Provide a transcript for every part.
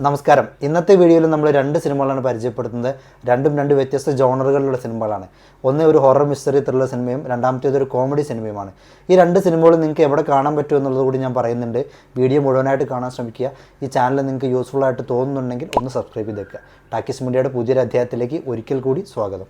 നമസ്കാരം. ഇന്നത്തെ വീഡിയോയിൽ നമ്മൾ രണ്ട് സിനിമകളാണ് പരിചയപ്പെടുത്തുന്നത്. രണ്ട് വ്യത്യസ്ത ജോണറുകളിലുള്ള സിനിമകളാണ്. ഒന്ന് ഒരു ഹൊറർ മിസ്റ്ററി ത്രില്ലർ സിനിമയും രണ്ടാമത്തേത് ഒരു കോമഡി സിനിമയുമാണ്. ഈ രണ്ട് സിനിമകളും നിങ്ങൾക്ക് എവിടെ കാണാൻ പറ്റും എന്നുള്ളത് കൂടി ഞാൻ പറയുന്നുണ്ട്. വീഡിയോ മുഴുവനായിട്ട് കാണാൻ ശ്രമിക്കുക. ഈ ചാനൽ നിങ്ങൾക്ക് യൂസ്ഫുൾ ആയിട്ട് തോന്നുന്നുണ്ടെങ്കിൽ ഒന്ന് സബ്സ്ക്രൈബ് ചെയ്തേക്കുക. ടാക്കീസ് മീഡിയയുടെ പുതിയൊരു അധ്യായത്തിലേക്ക് ഒരിക്കൽ കൂടി സ്വാഗതം.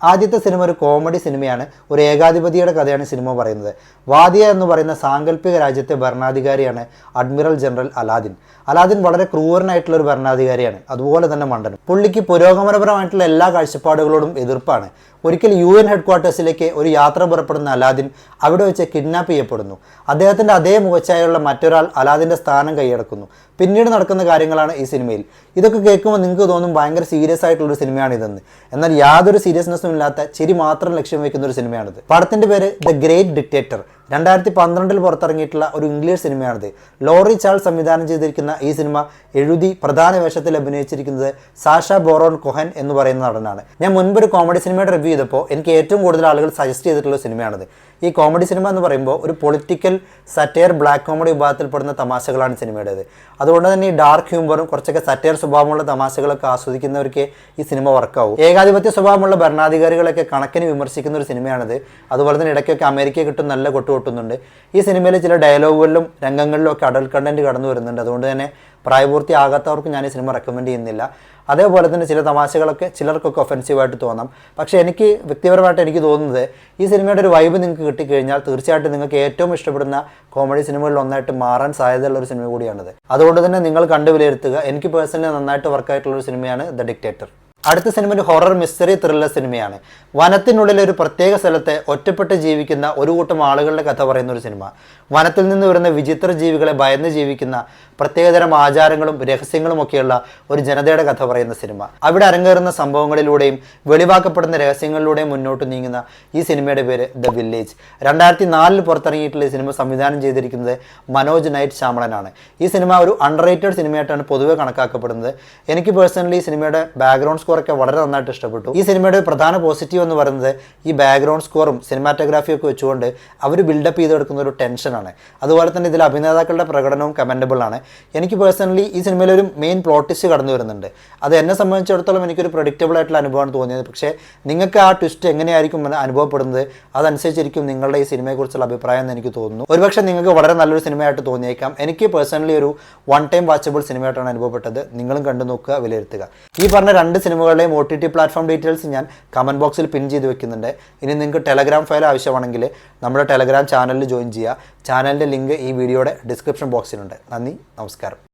ആദ്യത്തെ സിനിമ ഒരു കോമഡി സിനിമയാണ്. ഒരു ഏകാധിപതിയുടെ കഥയാണ് സിനിമ പറയുന്നത്. വാദിയ എന്ന് പറയുന്ന സാങ്കല്പിക രാജ്യത്തെ ഭരണാധികാരിയാണ് അഡ്മിറൽ ജനറൽ അലാദിൻ. അലാദിൻ വളരെ ക്രൂരനായിട്ടുള്ള ഒരു ഭരണാധികാരിയാണ്, അതുപോലെ തന്നെ മണ്ടനും. പുള്ളിക്ക് പുരോഗമനപരമായിട്ടുള്ള എല്ലാ കാഴ്ചപ്പാടുകളോടും എതിർപ്പാണ്. ഒരിക്കൽ UN ഹെഡ്ക്വാർട്ടേഴ്സിലേക്ക് ഒരു യാത്ര പുറപ്പെടുന്ന അലാദിൻ അവിടെ വെച്ച് കിഡ്നാപ്പ് ചെയ്യപ്പെടുന്നു. അദ്ദേഹത്തിൻ്റെ അതേ മുഖച്ഛായുള്ള മറ്റൊരാൾ അലാദിൻ്റെ സ്ഥാനം കൈയടക്കുന്നു. പിന്നീട് നടക്കുന്ന കാര്യങ്ങളാണ് ഈ സിനിമയിൽ. ഇതൊക്കെ കേൾക്കുമ്പോൾ നിങ്ങൾക്ക് തോന്നും ഭയങ്കര സീരിയസ് ആയിട്ടുള്ളൊരു സിനിമയാണ് ഇതെന്ന്. എന്നാൽ യാതൊരു സീരിയസ്നെസ്സും ഇല്ലാത്ത ചിരി മാത്രം ലക്ഷ്യം വയ്ക്കുന്ന ഒരു സിനിമയാണിത്. പടത്തിൻ്റെ പേര് ദ ഗ്രേറ്റ് ഡിക്റ്റേറ്റർ. 2012 പുറത്തിറങ്ങിയിട്ടുള്ള ഒരു ഇംഗ്ലീഷ് സിനിമയാണിത്. ലോറി ചാൾസ് സംവിധാനം ചെയ്തിരിക്കുന്ന ഈ സിനിമ എഴുതി പ്രധാന വേഷത്തിൽ അഭിനയിച്ചിരിക്കുന്നത് സാഷ ബോറോൺ കൊഹൻ എന്ന് പറയുന്ന നടനാണ്. ഞാൻ മുൻപൊരു കോമഡി സിനിമയുടെ റിവ്യൂ ചെയ്തപ്പോൾ എനിക്ക് ഏറ്റവും കൂടുതൽ ആളുകൾ സജസ്റ്റ് ചെയ്തിട്ടുള്ള സിനിമയാണിത്. ഈ കോമഡി സിനിമ എന്ന് പറയുമ്പോൾ ഒരു പൊളിറ്റിക്കൽ സറ്റയർ ബ്ലാക്ക് കോമഡി വിഭാഗത്തിൽപ്പെടുന്ന തമാശകളാണ് സിനിമയുടേത്. അതുകൊണ്ട് തന്നെ ഈ ഡാർക്ക് ഹ്യൂമറും കുറച്ചൊക്കെ സറ്റയർ സ്വഭാവമുള്ള തമാശകളൊക്കെ ആസ്വദിക്കുന്നവർക്ക് ഈ സിനിമ വർക്കാവും. ഏകാധിപത്യ സ്വഭാവമുള്ള ഭരണാധികാരികളൊക്കെ കണക്കിന് വിമർശിക്കുന്ന ഒരു സിനിമയാണിത്. അതുപോലെ തന്നെ ഇടയ്ക്കൊക്കെ അമേരിക്കയെ കിട്ടും നല്ല കൊട്ടുകൊട്ടുന്നുണ്ട്. ഈ സിനിമയിൽ ചില ഡയലോഗുകളിലും രംഗങ്ങളിലും ഒക്കെ അഡൽട്ട് കണ്ടന്റ് കടന്നു വരുന്നുണ്ട്. അതുകൊണ്ട് തന്നെ പ്രായപൂർത്തിയാകാത്തവർക്ക് ഞാൻ ഈ സിനിമ റെക്കമെൻഡ് ചെയ്യുന്നില്ല. അതേപോലെ തന്നെ ചില തമാശകളൊക്കെ ചിലർക്കൊക്കെ ഒഫൻസീവായിട്ട് തോന്നാം. പക്ഷേ എനിക്ക് വ്യക്തിപരമായിട്ട് എനിക്ക് തോന്നുന്നത് ഈ സിനിമയുടെ ഒരു വൈബ് നിങ്ങൾക്ക് കിട്ടിക്കഴിഞ്ഞാൽ തീർച്ചയായിട്ടും നിങ്ങൾക്ക് ഏറ്റവും ഇഷ്ടപ്പെടുന്ന കോമഡി സിനിമകളിൽ ഒന്നായിട്ട് മാറാൻ സാധ്യതയുള്ള ഒരു സിനിമ കൂടിയാണിത്. അതുകൊണ്ട് തന്നെ നിങ്ങൾ കണ്ടു വിലയിരുത്തുക. എനിക്ക് പേഴ്സണലി നന്നായിട്ട് വർക്കായിട്ടുള്ള ഒരു സിനിമയാണ് ദ ഡിക്റ്റേറ്റർ. അടുത്ത സിനിമ ഒരു ഹൊറർ മിസ്റ്ററി ത്രില്ലർ സിനിമയാണ്. വനത്തിനുള്ളിൽ ഒരു പ്രത്യേക സ്ഥലത്തെ ഒറ്റപ്പെട്ട് ജീവിക്കുന്ന ഒരു കൂട്ടം ആളുകളുടെ കഥ പറയുന്ന ഒരു സിനിമ. വനത്തിൽ നിന്ന് വരുന്ന വിചിത്ര ജീവികളെ ഭയന്ന് ജീവിക്കുന്ന പ്രത്യേകതരം ആചാരങ്ങളും രഹസ്യങ്ങളും ഒക്കെയുള്ള ഒരു ജനതയുടെ കഥ പറയുന്ന സിനിമ. അവിടെ അരങ്ങേറുന്ന സംഭവങ്ങളിലൂടെയും വെളിവാക്കപ്പെടുന്ന രഹസ്യങ്ങളിലൂടെയും മുന്നോട്ട് നീങ്ങുന്ന ഈ സിനിമയുടെ പേര് ദ വില്ലേജ്. 2004 പുറത്തിറങ്ങിയിട്ടുള്ള ഈ സിനിമ സംവിധാനം ചെയ്തിരിക്കുന്നത് മനോജ് നൈറ്റ് ശ്യാമളനാണ്. ഈ സിനിമ ഒരു അണ്ടർറേറ്റഡ് സിനിമയായിട്ടാണ് പൊതുവെ കണക്കാക്കപ്പെടുന്നത്. എനിക്ക് പേഴ്സണലി ഈ സിനിമയുടെ ബാക്ക്ഗ്രൗണ്ട് സ്കോറൊക്കെ വളരെ നന്നായിട്ട് ഇഷ്ടപ്പെട്ടു. ഈ സിനിമയുടെ പ്രധാന പോസിറ്റീവ് എന്ന് പറയുന്നത് ഈ ബാക്ക്ഗ്രൗണ്ട് സ്കോറും സിനിമാറ്റോഗ്രാഫിയും ഒക്കെ വെച്ചുകൊണ്ട് അവർ ബിൽഡപ്പ് ചെയ്തെടുക്കുന്ന ഒരു ടെൻഷനാണ്. അതുപോലെ തന്നെ ഇതിൽ അഭിനേതാക്കളുടെ പ്രകടനവും കമൻറ്റബിൾ ആണ്. എനിക്ക് പേഴ്സണലി ഈ സിനിമയിൽ ഒരു മെയിൻ പ്ലോട്ട് ട്വിസ്റ്റ് കടന്നു വരുന്നുണ്ട്. അത് എന്നെ സംബന്ധിച്ചിടത്തോളം എനിക്കൊരു പ്രഡിക്റ്റബിൾ ആയിട്ടുള്ള അനുഭവമാണ് തോന്നിയത്. പക്ഷേ നിങ്ങൾക്ക് ആ ട്വിസ്റ്റ് എങ്ങനെയായിരിക്കും അനുഭവപ്പെടുന്നത് അതനുസരിച്ചിരിക്കും നിങ്ങളുടെ ഈ സിനിമയെക്കുറിച്ചുള്ള അഭിപ്രായം എന്ന് എനിക്ക് തോന്നുന്നു. ഒരുപക്ഷെ നിങ്ങൾക്ക് വളരെ നല്ലൊരു സിനിമയായിട്ട് തോന്നിയേക്കാം. എനിക്ക് പേഴ്സണലി ഒരു വൺ ടൈം വാച്ചബിൾ സിനിമയായിട്ടാണ് അനുഭവപ്പെട്ടത്. നിങ്ങളും കണ്ടു നോക്കുക, വിലയിരുത്തുക. ഈ പറഞ്ഞ രണ്ട് സിനിമകളുടെയും OTT പ്ലാറ്റ്ഫോം ഡീറ്റെയിൽസ് ഞാൻ കമൻറ്റ് ബോക്സിൽ പിൻ ചെയ്ത് വെക്കുന്നുണ്ട്. ഇനി നിങ്ങൾക്ക് ടെലഗ്രാം ഫയൽ ആവശ്യമാണെങ്കിൽ നമ്മുടെ ടെലഗ്രാം ചാനലിൽ ജോയിൻ ചെയ്യുക. ചാനലിൻ്റെ ലിങ്ക് ഈ വീഡിയോയുടെ ഡിസ്ക്രിപ്ഷൻ ബോക്സിലുണ്ട്. നന്ദി, നമസ്കാരം.